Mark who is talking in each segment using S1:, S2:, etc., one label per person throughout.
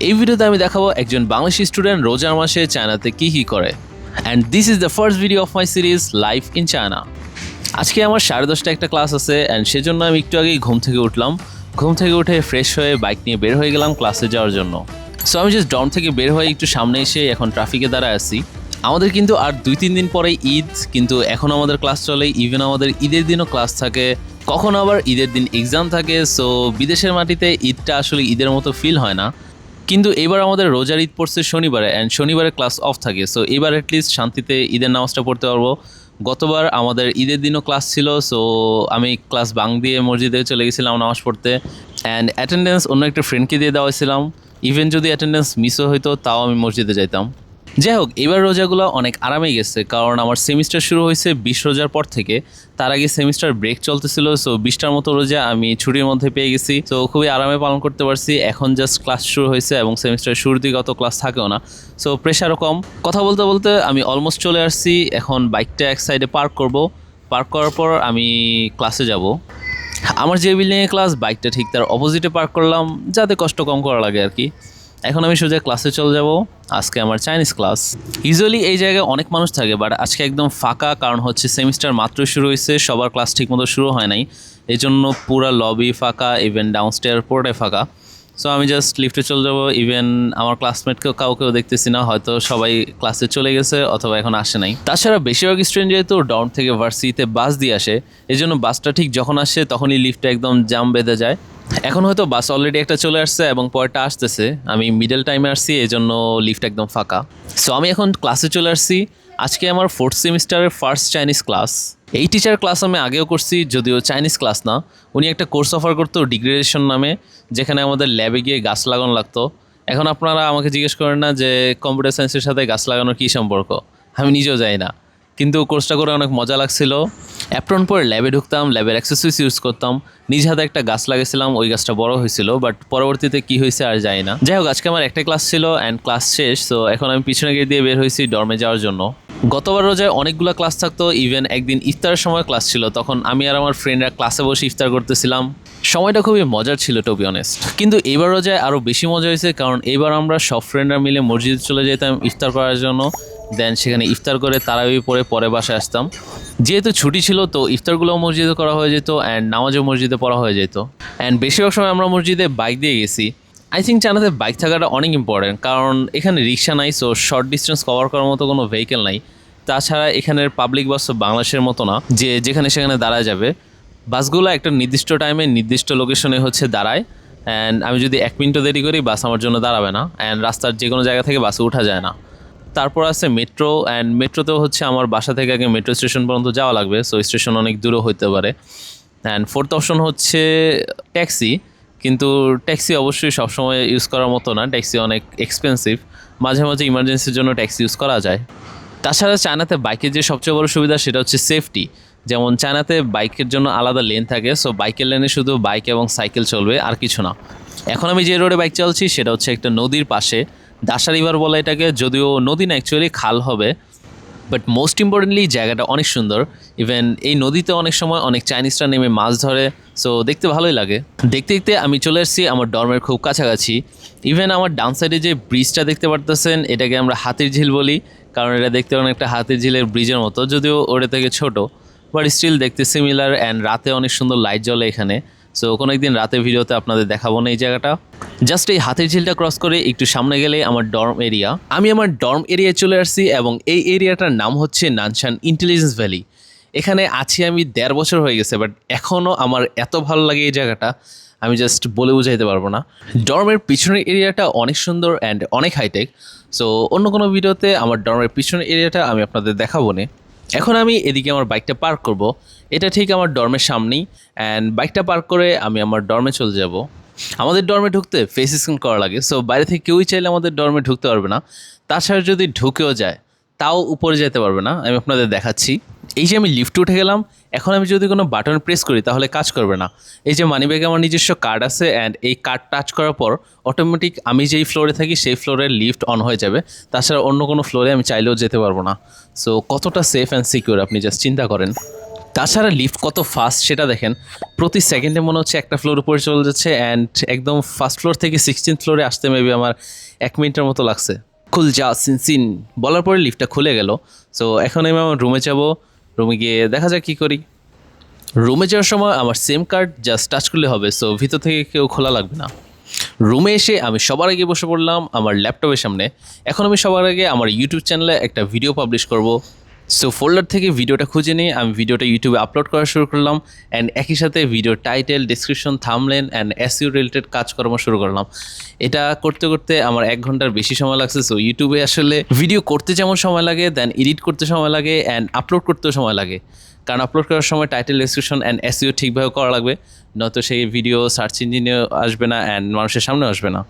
S1: এই ভিডিওতে আমি দেখাবো একজন বাংলাদেশি স্টুডেন্ট রোজার মাসে চায়নাতে কি করে। And this is the first video of my series life in China. আজকে আমার 10:30 একটা ক্লাস আছে অ্যান্ড সেজন্য আমি একটু আগেই ঘুম থেকে উঠলাম। ঘুম থেকে উঠে ফ্রেশ হয়ে বাইক নিয়ে বের হয়ে গেলাম ক্লাসে যাওয়ার জন্য। সো আমি জাস্ট ডর্ম থেকে বের হয়ে একটু সামনে এসে এখন ট্রাফিকে দাঁড়ায় আছি। আমাদের কিন্তু আর 2-3 দিন পরেই ঈদ, কিন্তু এখন আমাদের ক্লাস চলে। ইভেন আমাদের ঈদের দিনও ক্লাস থাকে, কখন আবার ঈদের দিন এক্সাম থাকে। সো বিদেশের মাটিতে ঈদটা আসলে ঈদের মতো ফিল হয় না। কিন্তু এবার আমাদের রোজার ঈদ পড়ছে শনিবারে অ্যান্ড শনিবারে ক্লাস অফ থাকে। সো এবার অ্যাটলিস্ট শান্তিতে ঈদের নামাজটা পড়তে পারবো। গতবার আমাদের ঈদের দিনও ক্লাস ছিল, সো আমি ক্লাস বাং দিয়ে মসজিদে চলে গেছিলাম নামাজ পড়তে। অ্যান্ড অ্যাটেন্ডেন্স অন্য একটা ফ্রেন্ডকে দিয়ে দেওয়া হয়েছিলাম। ইভেন যদি অ্যাটেন্ডেন্স মিসও হইতো তাও আমি মসজিদে যাইতাম। যাই হোক, এবার রোজাগুলো অনেক আরামেই গেছে, কারণ আমার সেমিস্টার শুরু হয়েছে 20 রোজার পর থেকে। তার আগে সেমিস্টার ব্রেক চলতেছিল, সো 20টার মতো রোজা আমি ছুটির মধ্যে পেয়ে গেছি। তো খুবই আরামে পালন করতে পারছি। এখন জাস্ট ক্লাস শুরু হয়েছে এবং সেমিস্টারের শুরুর দিকে অত ক্লাস থাকেও না, সো প্রেশারও কম। কথা বলতে বলতে আমি অলমোস্ট চলে আসছি। এখন বাইকটা এক সাইডে পার্ক করব। পার্ক করার পর আমি ক্লাসে যাব। আমার যে বিল্ডিংয়ে ক্লাস, বাইকটা ঠিক তার অপোজিটে পার্ক করলাম, যাতে কষ্ট কম করা লাগে আর কি। এখন আমি সোজা ক্লাসে চলে যাব। আজকে আমার চাইনিজ ক্লাস। ইউজুয়ালি এই জায়গায় অনেক মানুষ থাকে, বাট আজকে একদম ফাঁকা, কারণ হচ্ছে সেমিস্টার মাত্র শুরু হয়েছে, সবার ক্লাস ঠিকমতো শুরু হয় নাই। এই জন্য পুরো লবি ফাঁকা, ইভেন ডাউনস্টেয়ার পুরোটাই ফাঁকা। সো আমি জাস্ট লিফটে চলে যাব। ইভেন আমার ক্লাসমেটকেও কাউকেও দেখতেছি না, হয়তো সবাই ক্লাসে চলে গেছে অথবা এখন আসে নাই। তাছাড়া বেশিরভাগ স্টুডেন্ট যেহেতু ডর্ম থেকে ভার্সিটিতে বাস দিয়ে আসে, এই জন্য বাসটা ঠিক যখন আসে তখনই লিফটে একদম জাম বেঁধে যায়। এখন হয়তো বাস অলরেডি একটা চলে আসছে এবং পরেরটা আসতেছে। আমি মিডল টাইমে আসছি, এই জন্য লিফট একদম ফাঁকা। সো আমি এখন ক্লাসে চলে আসছি। আজকে আমার 4th সেমিস্টারের ফার্স্ট চাইনিজ ক্লাস। এই টিচার ক্লাস আমি আগেও করছি, যদিও চাইনিজ ক্লাস না। উনি একটা কোর্স অফার করতো ডিগ্রেডেশন নামে, যেখানে আমাদের ল্যাবে গিয়ে গাছ লাগানো লাগতো। এখন আপনারা আমাকে জিজ্ঞেস করেন না যে কম্পিউটার সায়েন্সের সাথে গাছ লাগানোর কী সম্পর্ক, আমি নিজেও জানি না। কিন্তু কোর্সটা করে অনেক মজা লাগছিল। অ্যাপ্রন পরে ল্যাবে ঢুকতাম, ল্যাবের অ্যাক্সেসরিজ ইউজ করতাম। নিজ হাতে একটা গাছ লাগিয়েছিলাম, ওই গাছটা বড় হয়েছিল, বাট পরবর্তীতে কী হয়েছে আর জানি না। যাই হোক, আজকে আমার একটা ক্লাস ছিল অ্যান্ড ক্লাস শেষ। তো এখন আমি পিছনে গিয়ে দিয়ে বের হয়েছি ডর্মে যাওয়ার জন্য। গতবার রোজায় অনেকগুলো ক্লাস থাকতো, ইভেন একদিন ইফতারের সময় ক্লাস ছিল, তখন আমি আর আমার ফ্রেন্ডরা ক্লাসে বসে ইফতার করতেছিলাম। সময়টা খুবই মজার ছিল টু বি অনেস্ট। কিন্তু এবার রোজায় আরও বেশি মজা হয়েছে, কারণ এবার আমরা সব ফ্রেন্ডরা মিলে মসজিদে চলে যেতাম ইফতার করার জন্য। দেন সেখানে ইফতার করে তারাবি পরে পরে বাসায় আসতাম। যেহেতু ছুটি ছিল, তো ইফতারগুলোও মসজিদে করা হয়ে যেত অ্যান্ড নামাজও মসজিদে পড়া হয়ে যেত। অ্যান্ড বেশিরভাগ সময় আমরা মসজিদে বাইক দিয়ে গেছি। আই থিঙ্ক চায়নাতে বাইক থাকাটা অনেক ইম্পর্টেন্ট, কারণ এখানে রিক্সা নাই, সো শর্ট ডিস্টেন্স কভার করার মতো কোনো ভেহিকেল নাই। তাছাড়া এখানের পাবলিক বাস বাংলাদেশের মতো না যে যেখানে সেখানে দাঁড়ায় যাবে। বাসগুলো একটা নির্দিষ্ট টাইমে নির্দিষ্ট লোকেশনে দাঁড়ায়, অ্যান্ড আমি যদি 1 মিনিটও দেরি করি বাস আমার জন্য দাঁড়াবে না। অ্যান্ড রাস্তার যে কোনো জায়গা থেকে বাসে ওঠা যায় না। তারপর আছে মেট্রো, অ্যান্ড মেট্রোতেও আমার বাসা থেকে আগে মেট্রো স্টেশন পর্যন্ত যাওয়া লাগবে, সো স্টেশন অনেক দূরও হতে পারে। অ্যান্ড 4th অপশন হচ্ছে ট্যাক্সি, কিন্তু ট্যাক্সি অবশ্যই সবসময় ইউজ করার মতো না, ট্যাক্সি অনেক এক্সপেন্সিভ। মাঝে মাঝে ইমার্জেন্সির জন্য ট্যাক্সি ইউজ করা যায়। তাছাড়া চায়নাতে বাইকের যে সবচেয়ে বড় সুবিধা সেটা হচ্ছে সেফটি। যেমন চায়নাতে বাইকের জন্য আলাদা লেন থাকে, সো বাইকের লেনে শুধু বাইক এবং সাইকেল চলবে, আর কিছু না। এখন আমি যে রোডে বাইক চালাচ্ছি সেটা হচ্ছে একটা নদীর পাশে, দাসা রিভার বলে এটাকে, যদিও নদী না, অ্যাকচুয়ালি খাল হবে। বাট মোস্ট ইম্পর্টেন্টলি জায়গাটা অনেক সুন্দর। ইভেন এই নদীতে অনেক সময় অনেক চাইনিজরা নেমে মাছ ধরে, সো দেখতে ভালোই লাগে। দেখতে দেখতে আমি চলে এসেছি আমার ডর্মের খুব কাছাকাছি। ইভেন আমার ডান সাইডে যে ব্রিজটা দেখতে পারতেছেন, এটাকে আমরা হাতির ঝিল বলি, কারণ এটা দেখতে অনেকটা হাতির ঝিলের ব্রিজের মতো, যদিও ওটা থেকে ছোটো, বাট স্টিল দেখতে সিমিলার। অ্যান্ড রাতে অনেক সুন্দর লাইট জ্বলে এখানে, সো কোনো একদিন রাতে ভিডিওতে আপনাদের দেখাবো না এই জায়গাটা। জাস্ট এই হাতির ঝিলটা ক্রস করে একটু সামনে গেলে আমার ডর্ম এরিয়া। আমি আমার ডর্ম এরিয়ায় চলে আসছি এবং এই এরিয়াটার নাম হচ্ছে নানশান ইন্টেলিজেন্স ভ্যালি। এখানে আছি আমি 1.5 বছর হয়ে গেছে, বাট এখনও আমার এত ভালো লাগে এই জায়গাটা, আমি জাস্ট বলে বুঝাইতে পারবো না। ডর্মের পিছনের এরিয়াটা অনেক সুন্দর অ্যান্ড অনেক হাইটেক। সো অন্য কোনো ভিডিওতে আমার ডর্মের পিছনের এরিয়াটা আমি আপনাদের দেখাবো না। এখন আমি এদিকে আমার বাইকটা পার্ক করব। এটা ঠিক আমার ডর্মের সামনেই, অ্যান্ড বাইকটা পার্ক করে আমি আমার ডর্মে চলে যাব। আমাদের ডর্মে ঢুকতে ফেস স্ক্যান করা লাগে, সো বাইরে থেকে কেউই চাইলে আমাদের ডর্মে ঢুকতে পারবে না। তাছাড়া যদি ঢুকেও যায় তাও উপরে যেতে পারবে না। আমি আপনাদের দেখাচ্ছি। এই যে আমি লিফটে উঠে গেলাম, এখন আমি যদি কোনো বাটন প্রেস করি তাহলে কাজ করবে না। এই যে মানিব্যাগে আমার নিজস্ব কার্ড আছে, অ্যান্ড এই কার্ড টাচ করার পর অটোমেটিক আমি যেই ফ্লোরে থাকি সেই ফ্লোরের লিফট অন হয়ে যাবে। তাছাড়া অন্য কোনো ফ্লোরে আমি চাইলেও যেতে পারবো না। সো কতটা সেফ অ্যান্ড সিকিউর আপনি জাস্ট চিন্তা করেন। তাছাড়া লিফট কত ফাস্ট সেটা দেখেন, প্রতি সেকেন্ডে মনে হচ্ছে একটা ফ্লোর উপরে চলে যাচ্ছে, অ্যান্ড একদম ফার্স্ট ফ্লোর থেকে 16th ফ্লোরে আসতে মেবি আমার 1 মিনিটের মতো লাগছে। খুল যা সিন বলার পরে লিফটটা খুলে গেল। সো এখন আমি আমার রুমে যাব, রুমে গিয়ে দেখা যাক কী করি। রুমে যাওয়ার সময় আমার সিম কার্ড জাস্ট টাচ করলে হবে, সো ভিতর থেকে কেউ খোলা লাগবে না। রুমে এসে আমি সবার আগে বসে পড়লাম আমার ল্যাপটপের সামনে। এখন আমি সবার আগে আমার ইউটিউব চ্যানেলে একটা ভিডিও পাবলিশ করব। সো ফোল্ডার থেকে ভিডিওটা খুঁজে নিয়ে আমি ভিডিওটা ইউটিউবে আপলোড করা শুরু করলাম, অ্যান্ড একই সাথে video title, description, thumbnail and SEO related কাজকর্ম শুরু করলাম। এটা করতে করতে আমার 1 ঘন্টার বেশি সময় লাগছে। সো ইউটিউবে আসলে ভিডিও করতে যেমন সময় লাগে, দেন এডিট করতে সময় লাগে, অ্যান্ড আপলোড করতেও সময় লাগে। কারণ আপলোড করার সময় টাইটেল, ডিসক্রিপশন অ্যান্ড এসইও ঠিকভাবে করা লাগবে, নয়তো সেই ভিডিও সার্চ ইঞ্জিনেও আসবে না অ্যান্ড মানুষের সামনে আসবে না।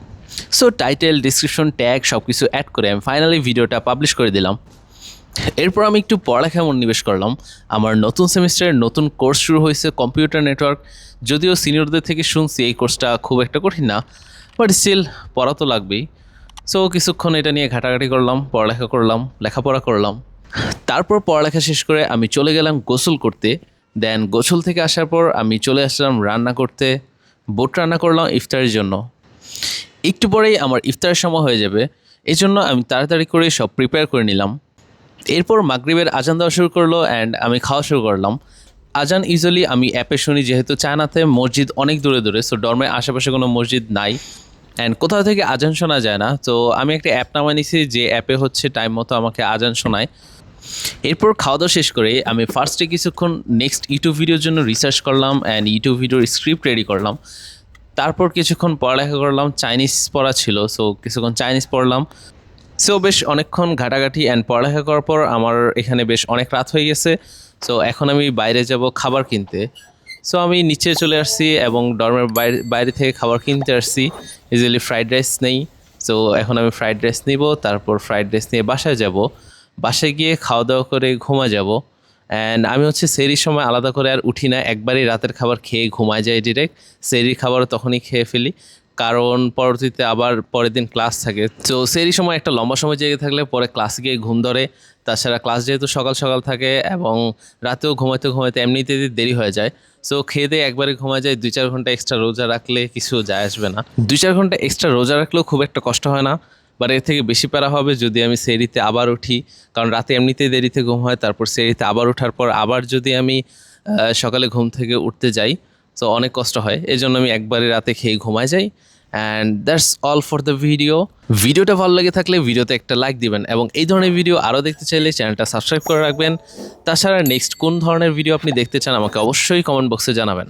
S1: সো টাইটেল, ডিসক্রিপশন, ট্যাগ সব কিছু অ্যাড করে আমি ফাইনালি ভিডিওটা পাবলিশ করে দিলাম। এরপর আমি একটু পড়ালেখায় মনোনিবেশ করলাম। আমার নতুন সেমিস্টারের নতুন কোর্স শুরু হয়েছে কম্পিউটার নেটওয়ার্ক। যদিও সিনিয়রদের থেকে শুনছি এই কোর্সটা খুব একটা কঠিন না, বাট স্টিল পড়া তো লাগবেই। সো কিছুক্ষণ এটা নিয়ে ঘাটাঘাটি করলাম, পড়ালেখা করলাম, লেখাপড়া করলাম। তারপর পড়ালেখা শেষ করে আমি চলে গেলাম গোসল করতে। দেন গোসল থেকে আসার পর আমি চলে আসলাম রান্না করতে। বোট রান্না করলাম ইফতারের জন্য। একটু পরেই আমার ইফতারের সময় হয়ে যাবে, এই জন্য আমি তাড়াতাড়ি করে সব প্রিপেয়ার করে নিলাম। এরপর মাগরিবের আজান দেওয়া শুরু করলো অ্যান্ড আমি খাওয়া শুরু করলাম। আজান ইউজুয়ালি আমি অ্যাপে শুনি, যেহেতু চায়নাতে মসজিদ অনেক দূরে দূরে, সো ডর্মের আশেপাশে কোনো মসজিদ নাই অ্যান্ড কোথাও থেকে আজান শোনা যায় না। তো আমি একটা অ্যাপ নামায় নিছি, যে অ্যাপে হচ্ছে টাইম মতো আমাকে আজান শোনায়। এরপর খাওয়া দাওয়া শেষ করে আমি ফার্স্টে কিছুক্ষণ নেক্সট ইউটিউব ভিডিওর জন্য রিসার্চ করলাম অ্যান্ড ইউটিউব ভিডিওর স্ক্রিপ্ট রেডি করলাম। তারপর কিছুক্ষণ পড়ালেখা করলাম, চাইনিজ পড়া ছিল, সো কিছুক্ষণ চাইনিজ পড়লাম। সো বেশ অনেকক্ষণ ঘাটাঘাটি অ্যান্ড পড়ালেখা করার পর আমার এখানে বেশ অনেক রাত হয়ে গেছে। সো এখন আমি বাইরে যাব খাবার কিনতে। সো আমি নিচে চলে আসছি এবং ডর্মের বাইরে থেকে খাবার কিনতে আসছি। ইউজুয়ালি ফ্রাইড রাইস নেই, সো এখন আমি ফ্রাইড রাইস নিব, তারপর ফ্রাইড রাইস নিয়ে বাসায় যাব। বাসায় গিয়ে খাওয়া দাওয়া করে ঘুমা যাব। অ্যান্ড আমি হচ্ছে সেহরির সময় আলাদা করে আর উঠি না, একবারই রাতের খাবার খেয়ে ঘুমায় যাই ডিরেক্ট। সেহরির খাবারও তখনই খেয়ে ফেলি, কারণ পরবর্তীতে আবার পরের দিন ক্লাস থাকে। তো সেহরির সময় একটা লম্বা সময় জেগে থাকলে পরে ক্লাসে গিয়ে ঘুম ধরে। তাছাড়া ক্লাস যেহেতু সকাল সকাল থাকে এবং রাতেও ঘুমাইতে ঘুমাইতে এমনিতে দেরি হয়ে যায়। সো খেয়ে দিয়ে একবারে ঘুমা যায়। 2-4 ঘন্টা এক্সট্রা রোজা রাখলে কিছু যায় আসবে না। 2-4 ঘন্টা এক্সট্রা রোজা রাখলেও খুব একটা কষ্ট হয় না, বাট এর থেকে বেশি প্যারা হবে যদি আমি সেহরিতে আবার উঠি, কারণ রাতে এমনিতেই দেরিতে ঘুম হয়। তারপর সেহরিতে আবার ওঠার পর আবার যদি আমি সকালে ঘুম থেকে উঠতে যাই, তো অনেক কষ্ট হয়। এই জন্য আমি একবারে রাতে খেয়ে ঘুমায় যাই। And that's all for the ভিডিওটা ভালো লেগে থাকলে ভিডিওতে একটা লাইক দিবেন এবং এই ধরনের ভিডিও আরও দেখতে চাইলে চ্যানেলটা সাবস্ক্রাইব করে রাখবেন। তাছাড়া নেক্সট কোন ধরনের ভিডিও আপনি দেখতে চান আমাকে অবশ্যই কমেন্ট বক্সে জানাবেন।